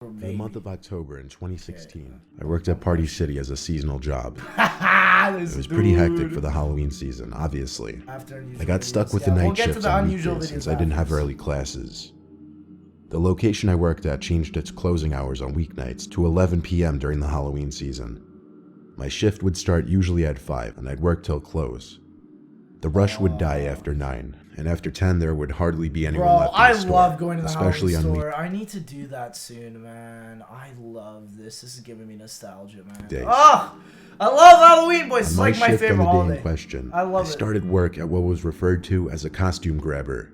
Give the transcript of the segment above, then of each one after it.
For the month of October in 2016, Okay. I worked at Party City as a seasonal job. It It was pretty hectic for the Halloween season, obviously. I got stuck with the night shifts on weekdays since I didn't have early classes. The location I worked at changed its closing hours on weeknights to 11 p.m. during the Halloween season. My shift would start usually at 5 and I'd work till close. The rush would die after 9, and after 10 there would hardly be anyone left in the store. I love going to the especially Halloween on store. I need to do that soon, man. I love this. This is giving me nostalgia, man. Weekdays. Oh, I love Halloween, boys. It's On my like my shift favorite on the day holiday. in question, I love I it. started work at what was referred to as a costume grabber.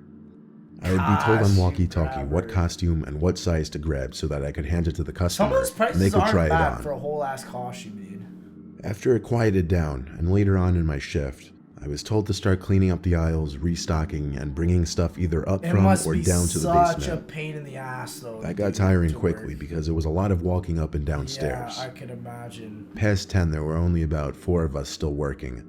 I would be told on Costume walkie-talkie what grabber. costume and what size to grab so that I could hand it to the Some of customer those and prices they could aren't try it bad for a on. whole ass costume, dude. After it quieted down, and later on in my shift, I was told to start cleaning up the aisles, restocking, and bringing stuff either up It from must or be down to the such a basement. pain in the ass, though. That got dude, tiring to quickly work. because it was a lot of walking up and down stairs. Yeah, I can imagine. Past 10, there were only about 4 of us still working.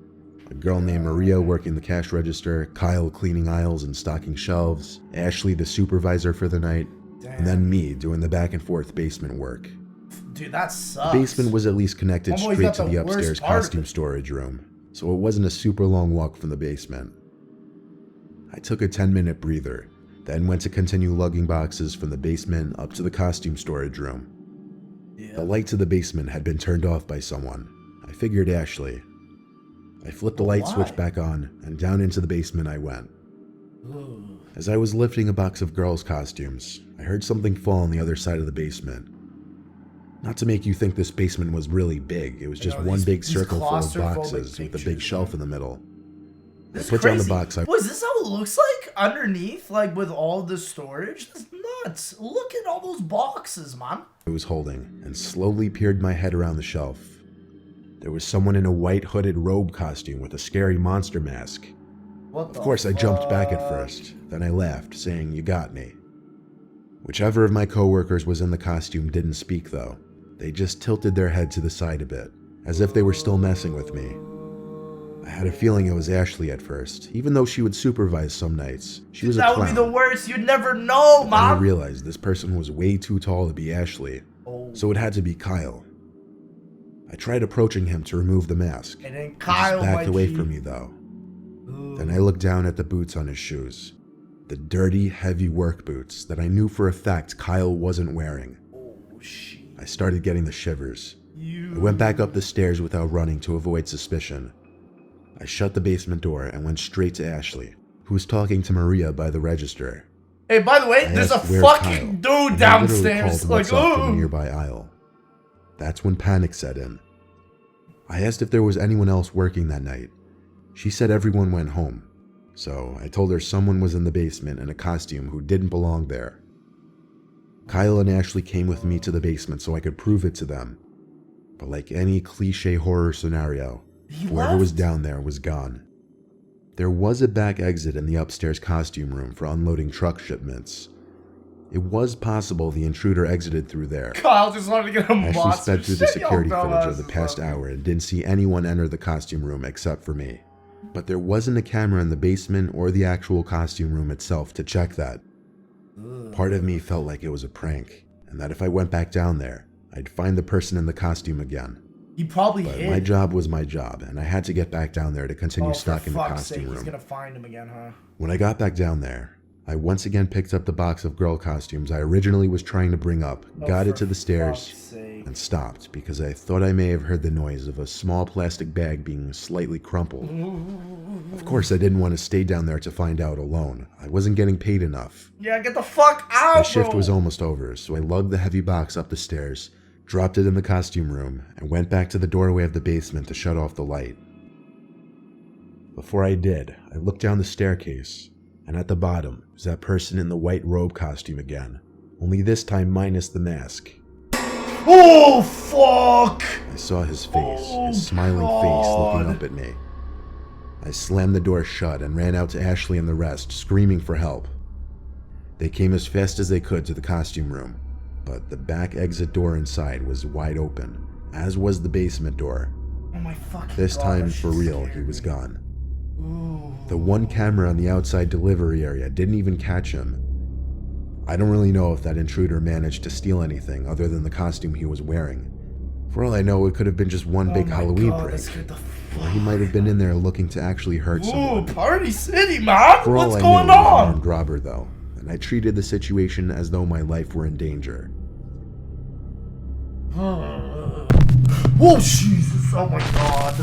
A girl named Maria working the cash register, Kyle cleaning aisles and stocking shelves, Ashley the supervisor for the night, and then me doing the back and forth basement work. Dude, that sucks. The basement was at least connected Homeboy's straight got to the the worst upstairs part of costume it. storage room, so it wasn't a super long walk from the basement. I took a 10-minute breather, then went to continue lugging boxes from the basement up to the costume storage room. Yeah. The lights of the basement had been turned off by someone. I figured Ashley. I flipped the light Why? switch back on, and down into the basement I went. Ooh. As I was lifting a box of girls' costumes, I heard something fall on the other side of the basement. Not to make you think this basement was really big, it was just one big these circle full of claustrophobic boxes with a big pictures, shelf man. in the middle. I This is put down the crazy. box I Boy, is this how it looks like underneath, like with all the storage? That's nuts. Look at all those boxes, man. was holding and slowly peered my head around the shelf. There was someone in a white hooded robe costume with a scary monster mask. What the Of course, I jumped back at fuck? first, then I laughed, saying, "You got me." Whichever of my coworkers was in the costume didn't speak though. They just tilted their head to the side a bit, as if they were still messing with me. I had a feeling it was Ashley at first, even though she would supervise some nights. She was a That clown. would be the worst. You'd never know, Then I mom. realized this person was way too tall to be Ashley, Oh. so it had to be Kyle. I tried approaching him to remove the mask. And then He Kyle, just backed my away G. from me though. Ooh. Then I looked down at the boots on his shoes. The dirty, heavy work boots that I knew for a fact Kyle wasn't wearing. Oh, shit. I started getting the shivers. You. I went back up the stairs without running to avoid suspicion. I shut the basement door and went straight to Ashley, who was talking to Maria by the register. Hey, by the way, I there's a asked, "Where's fucking Kyle?" dude And I literally downstairs. called Like, what's up from a oh. nearby aisle. That's when panic set in. I asked if there was anyone else working that night. She said everyone went home. So I told her someone was in the basement in a costume who didn't belong there. Kyle and Ashley came with me to the basement so I could prove it to them. But like any cliche horror scenario, He whoever was left? down there was gone. There was a back exit in the upstairs costume room for unloading truck shipments. It was possible the intruder exited through there. Kyle just wanted to get a Ashley monster. sped through the Shut your security dumb footage of the asses past up. hour and didn't see anyone enter the costume room except for me. But there wasn't a camera in the basement or the actual costume room itself to check that. Part of me felt like it was a prank, and that if I went back down there, I'd find the person in the costume again. He probably But hid. my job was my job, and I had to get back down there to continue Oh, for stocking the fuck's sake, costume he's room. gonna find him again, huh? When I got back down there, I once again picked up the box of girl costumes I originally was trying to bring up, Oh, got it for to the stairs, fuck's sake. and stopped because I thought I may have heard the noise of a small plastic bag being slightly crumpled. Of course, I didn't want to stay down there to find out alone. I wasn't getting paid enough. Yeah, get the fuck out, My shift bro. was almost over, so I lugged the heavy box up the stairs, dropped it in the costume room, and went back to the doorway of the basement to shut off the light. Before I did, I looked down the staircase, and at the bottom was that person in the white robe costume again, only this time minus the mask. Oh, fuck! I saw his face, Oh, his smiling face looking God. up at me. I slammed the door shut and ran out to Ashley and the rest, screaming for help. They came as fast as they could to the costume room, but the back exit door inside was wide open, as was the basement door. Oh my fucking This God, time, that for shit real, scared he was me. gone. Ooh. The one camera on the outside delivery area didn't even catch him. I don't really know if that intruder managed to steal anything other than the costume he was wearing. For all I know, it could have been just one big Halloween prank. Or he might have been in there looking to actually hurt someone. Ooh, Party City, man! For all What's I going knew, he was an on? armed robber, though, and I treated the situation as though my life were in danger. Oh, Jesus. Oh, my God.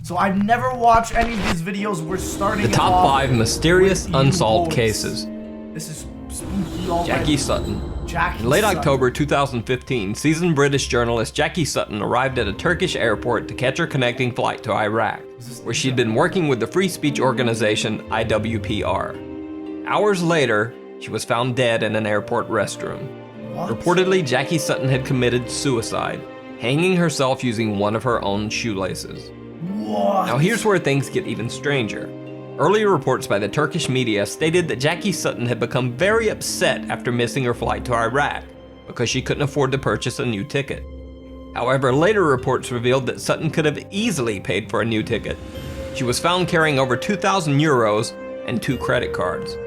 So I've never watched any of these videos. We're starting The top 5 mysterious unsolved boys. cases. This is spooky already. Jacky Sutton. Jacky In late Sutton. October 2015, seasoned British journalist Jacky Sutton arrived at a Turkish airport to catch her connecting flight to Iraq, where she'd been working with the free speech organization IWPR. Hours later, she was found dead in an airport restroom. What? Reportedly, Jacky Sutton had committed suicide, hanging herself using one of her own shoelaces. What? Now here's where things get even stranger. Earlier reports by the Turkish media stated that Jacky Sutton had become very upset after missing her flight to Iraq because she couldn't afford to purchase a new ticket. However, later reports revealed that Sutton could have easily paid for a new ticket. She was found carrying over 2,000 euros and 2 credit cards.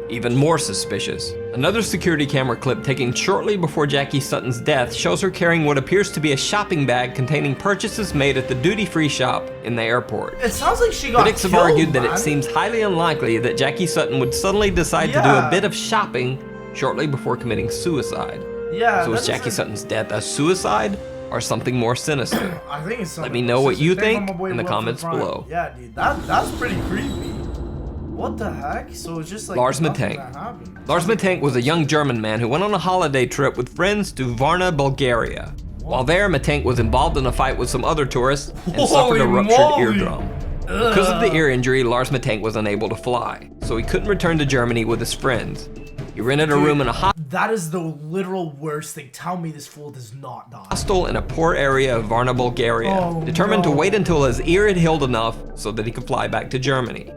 Even more suspicious, another security camera clip taken shortly before Jacky Sutton's death shows her carrying what appears to be a shopping bag containing purchases made at the duty-free shop in the airport. It sounds like she got Critics have killed, argued that man. it seems highly unlikely that Jacky Sutton would suddenly decide to do a bit of shopping shortly before committing suicide. Yeah. So is Jacky Sutton's death a suicide or something more sinister? I think it's something. Let me know what you think in the Will comments for Prime. below. Yeah, dude. That's pretty creepy. What the heck? So it's just like Lars nothing Matank. that happened. Lars Matank was a young German man who went on a holiday trip with friends to Varna, Bulgaria. While there, Matank was involved in a fight with some other tourists and suffered a ruptured moly. eardrum. Because of the ear injury, Lars Matank was unable to fly, so he couldn't return to Germany with his friends. He rented a room in a That is the literal worst thing. Tell me this fool does not die. hostel in a poor area of Varna, Bulgaria, determined to wait until his ear had healed enough so that he could fly back to Germany.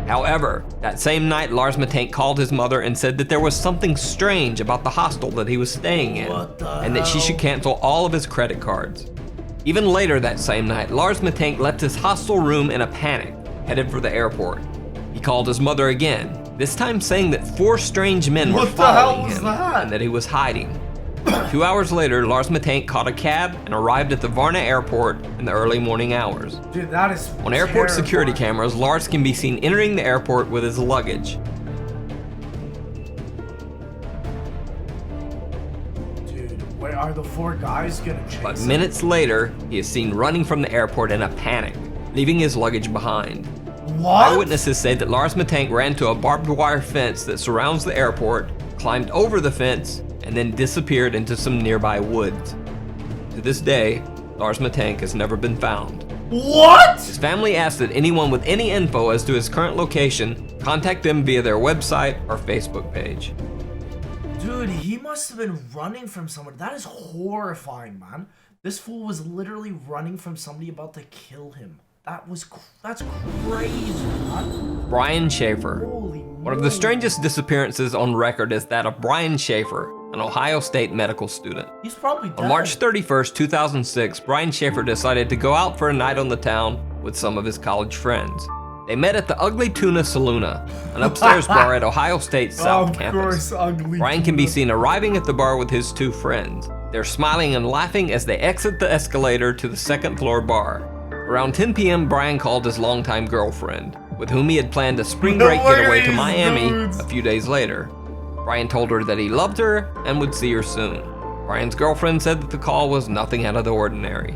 However, that same night, Lars Matank called his mother and said that there was something strange about the hostel that he was staying in, and that she should cancel all of his credit cards. Even later that same night, Lars Matank left his hostel room in a panic, headed for the airport. He called his mother again, this time saying that 4 strange men were following him and that he was hiding. 2 hours later, Lars Matank caught a cab and arrived at the Varna airport in the early morning hours. Dude, that is On airport terrifying. security cameras, Lars can be seen entering the airport with his luggage. Dude, where are the 4 guys gonna chase But him? minutes later, he is seen running from the airport in a panic, leaving his luggage behind. What? Eyewitnesses say that Lars Matank ran to a barbed wire fence that surrounds the airport, climbed over the fence, and then disappeared into some nearby woods. To this day, Lars Matank has never been found. What? His family asks that anyone with any info as to his current location contact them via their website or Facebook page. Dude, he must have been running from someone. That is horrifying, man. This fool was literally running from somebody about to kill him. That's crazy, man. Brian Schaeffer. Holy One of the strangest disappearances on record is that of Brian Schaeffer, an Ohio State medical student. He's probably dead. On March 31st, 2006, Brian Schaeffer decided to go out for a night on the town with some of his college friends. They met at the Ugly Tuna Saloona, an upstairs bar at Ohio State's South Campus. Brian can be seen arriving at the bar with his 2 friends. They're smiling and laughing as they exit the escalator to the 2nd floor bar. Around 10 p.m., Brian called his longtime girlfriend, with whom he had planned a spring break getaway to Miami a few days later. Brian told her that he loved her and would see her soon. Brian's girlfriend said that the call was nothing out of the ordinary.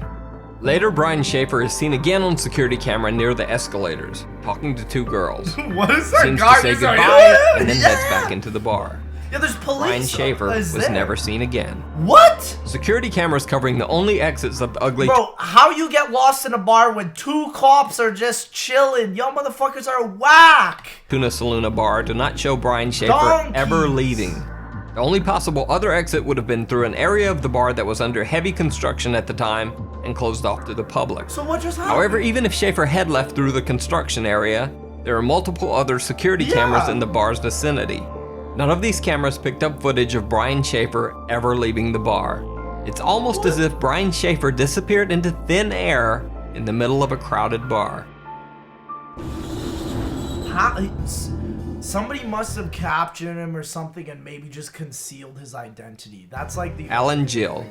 Later, Brian Schaeffer is seen again on security camera near the escalators, talking to 2 girls. What is that Seems guy? to say He's like, goodbye and then heads back into the bar. Yeah, there's police. Brian Schaeffer was never seen again. What? Security cameras covering the only exits of the Ugly Bro, how you get lost in a bar when 2 cops are just chilling? Y'all motherfuckers are whack. Tuna Saloona bar do not show Brian Schaeffer ever leaving. The only possible other exit would have been through an area of the bar that was under heavy construction at the time and closed off to the public. So what just happened? However, even if Schaeffer had left through the construction area, there are multiple other security cameras in the bar's vicinity. None of these cameras picked up footage of Brian Schaeffer ever leaving the bar. It's almost as if Brian Schaeffer disappeared into thin air in the middle of a crowded bar. Somebody must have captured him or something and maybe just concealed his identity. That's like the Alan Gill.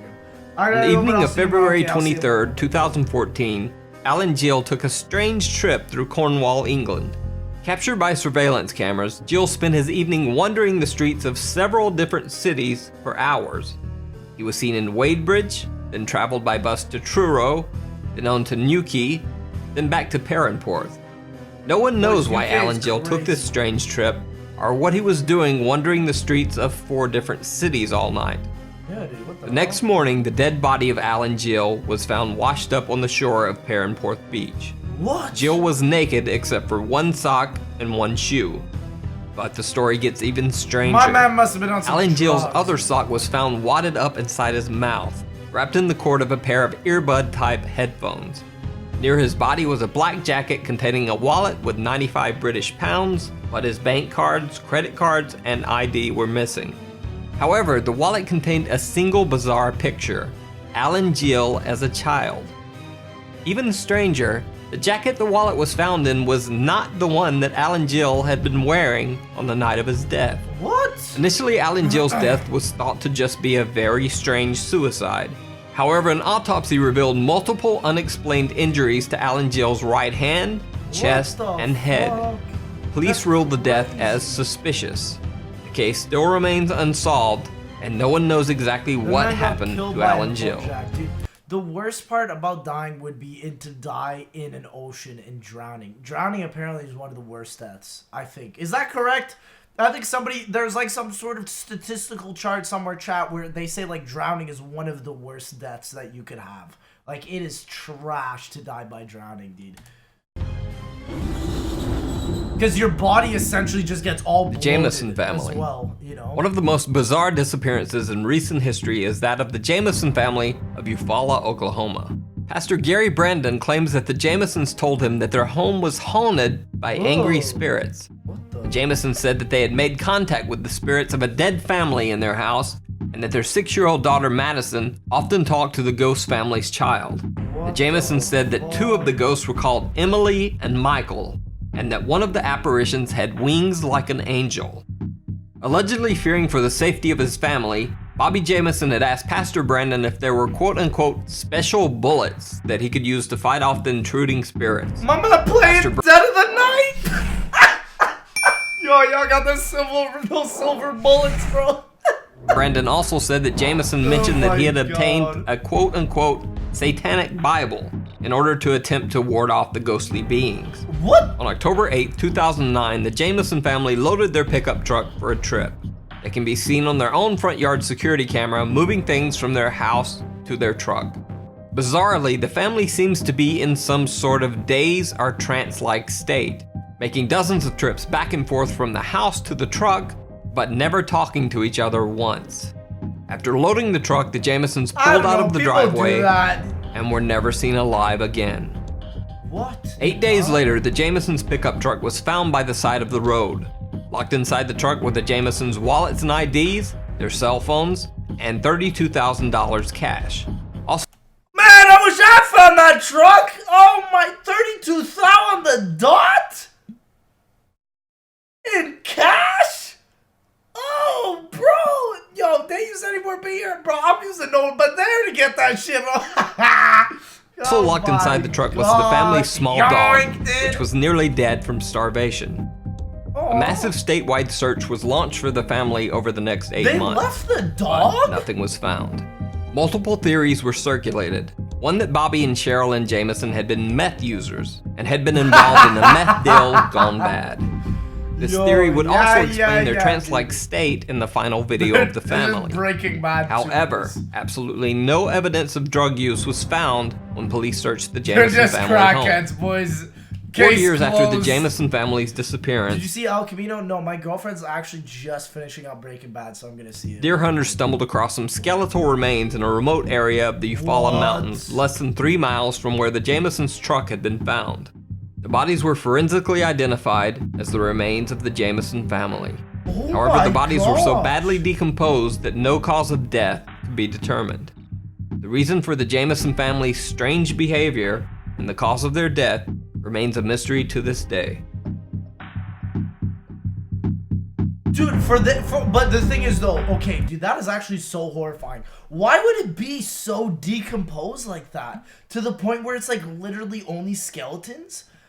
On the evening of February 23rd, 2014, Alan Gill took a strange trip through Cornwall, England. Captured by surveillance cameras, Gill spent his evening wandering the streets of several different cities for hours. He was seen in Wadebridge, then traveled by bus to Truro, then on to Newquay, then back to Perranporth. No one knows why Alan Gill took this strange trip, or what he was doing wandering the streets of 4 different cities all night. Yeah, dude, what the The next morning, the dead body of Alan Gill was found washed up on the shore of Perranporth Beach. What? Gill was naked except for 1 sock and 1 shoe. But the story gets even stranger. My man must have been on some Alan Gill's drugs. other sock was found wadded up inside his mouth, wrapped in the cord of a pair of earbud-type headphones. Near his body was a black jacket containing a wallet with 95 British pounds, but his bank cards, credit cards, and ID were missing. However, the wallet contained a single bizarre picture: Alan Gill as a child. Even stranger, the jacket the wallet was found in was not the one that Alan Gill had been wearing on the night of his death. What? Initially, Alan Gill's death was thought to just be a very strange suicide. However, an autopsy revealed multiple unexplained injuries to Alan Gill's right hand, chest, and head. Police ruled the death as suspicious. The case still remains unsolved, and no one knows exactly what happened to Alan Gill. The worst part about dying would be to die in an ocean and drowning. Drowning apparently is one of the worst deaths, I think. Is that correct? I think there's like some sort of statistical chart somewhere, chat, where they say like drowning is one of the worst deaths that you could have. Like, it is trash to die by drowning, dude. Because your body essentially just gets all bloated. The Jamison family. As well, you know? One of the most bizarre disappearances in recent history is that of the Jamison family of Eufaula, Oklahoma. Pastor Gary Brandon claims that the Jamisons told him that their home was haunted by angry spirits. The Jamisons said that they had made contact with the spirits of a dead family in their house, and that their 6-year-old daughter Madison often talked to the ghost family's child. The Jamisons said that 2 of the ghosts were called Emily and Michael, and that one of the apparitions had wings like an angel. Allegedly fearing for the safety of his family, Bobby Jamison had asked Pastor Brandon if there were quote-unquote special bullets that he could use to fight off the intruding spirits. Mama playing Dead of the Night! Yo, y'all got those silver bullets, bro. Brandon also said that Jamison mentioned that he had obtained a quote-unquote satanic Bible in order to attempt to ward off the ghostly beings. What? On October 8, 2009, the Jamison family loaded their pickup truck for a trip. They can be seen on their own front yard security camera moving things from their house to their truck. Bizarrely, the family seems to be in some sort of daze or trance-like state, making dozens of trips back and forth from the house to the truck, but never talking to each other once. After loading the truck, the Jamisons pulled out of the driveway and were never seen alive again. What? 8 days later, the Jamisons' pickup truck was found by the side of the road. Locked inside the truck were the Jamisons' wallets and IDs, their cell phones, and $32,000 cash. Also, man, I wish I found that truck! Oh my, 32,000 on the dot? In cash? Oh, bro! Yo, they use anywhere but here, bro. I'm using no but there to get that shit, bro. Also locked inside the truck was the family's small dog, which was nearly dead from starvation. A massive statewide search was launched for the family over the next 8 months. They left the dog? Nothing was found. Multiple theories were circulated. One that Bobby and Sherilyn Jamison had been meth users and had been involved in the meth deal gone bad. This theory would also explain their trance-like state in the final video of the family. Breaking Bad. However, absolutely no evidence of drug use was found when police searched the Jamison family home. They're just crackheads, boys. 4 years after the Jamison family's disappearance, did you see El Camino? No, my girlfriend's actually just finishing up Breaking Bad, so I'm gonna see it. deer hunters stumbled across some skeletal remains in a remote area of the Eufaula Mountains, less than 3 miles from where the Jamisons' truck had been found. The bodies were forensically identified as the remains of the Jamison family. However, the bodies were so badly decomposed that no cause of death could be determined. The reason for the Jamison family's strange behavior and the cause of their death remains a mystery to this day. Dude, but the thing is though, okay, dude, that is actually so horrifying. Why would it be so decomposed like that? To the point where it's like literally only skeletons?